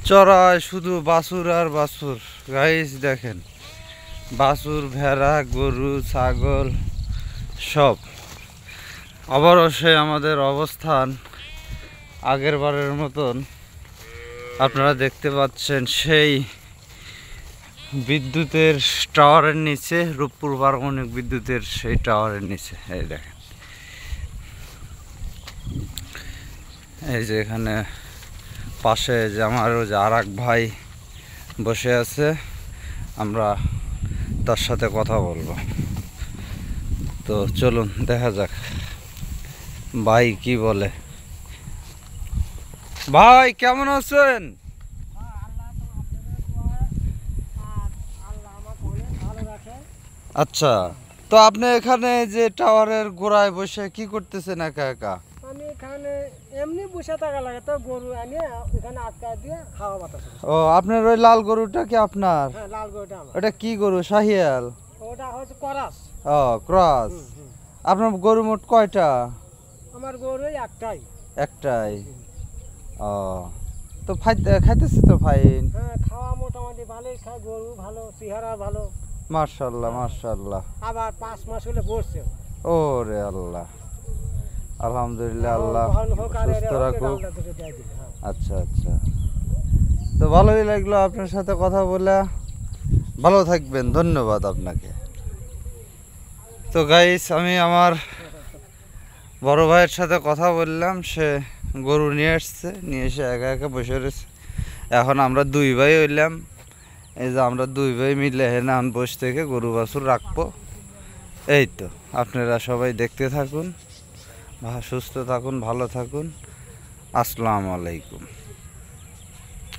চড়ায় শুধু বাছুর আর বাছুর। গাইস দেখেন, বাছুর, ভেড়া, গরু, ছাগল সব। আবারও সে আমাদের অবস্থান আগের বারের মতন। আপনারা দেখতে পাচ্ছেন সেই বিদ্যুতের টাওয়ারের নিচে, রূপপুর পারমাণবিক বিদ্যুতের সেই টাওয়ারের নিচে। এই দেখেন, এই যে এখানে পাশে যে আমারও যে আর এক ভাই বসে আছে, আমরা তার সাথে কথা বলবো। তো চলুন দেখা যাক ভাই কি বলে। ভাই কেমন আছেন? আচ্ছা, তো আপনি এখানে যে টাওয়ারের গোড়ায় বসে কি করতেছেন একা একা? আমি এখানে এমনি বসে থাকা লাগে, তো গরু আনি এখানে আটকা দিয়ে খাওয়া বাতাস। ও, আপনার ওই লাল গরুটা কি আপনার? হ্যাঁ, লাল গরুটা আমার। ওটা কি গরু, শাহিয়াল? ওটা হচ্ছে করাস। ও, ক্রস। আপনার গরু মোট কয়টা? আমার গরু একটাই। একটাই। ও, তো খাইতেছে তো ফাইন। হ্যাঁ, খাওয়া মোটামুটি ভালোই খায়, গরু ভালো, চেহারা ভালো। মাশাআল্লাহ মাশাআল্লাহ। আবার 5 মাস হলে বসছে। ও রে আল্লাহ, আলহামদুলিল্লাহ, আল্লাহ সুস্থ রাখুক। আচ্ছা আচ্ছা, তো ভালোই লাগলো আপনার সাথে কথা বলে। ভালো থাকবেন, ধন্যবাদ আপনাকে। তো গাইস, আমি আমার বড় ভাইয়ের সাথে কথা বললাম, সে গরু নিয়ে আসছে, নিয়ে এসে একা একা বসে রয়েছে। এখন আমরা দুই ভাই হইলাম, এই যে আমরা দুই ভাই মিলে হেনা বসে থেকে গরু বাছুর রাখবো। এই তো, আপনারা সবাই দেখতে থাকুন, সুস্থ থাকুন, ভালো থাকুন। আসসালামু আলাইকুম।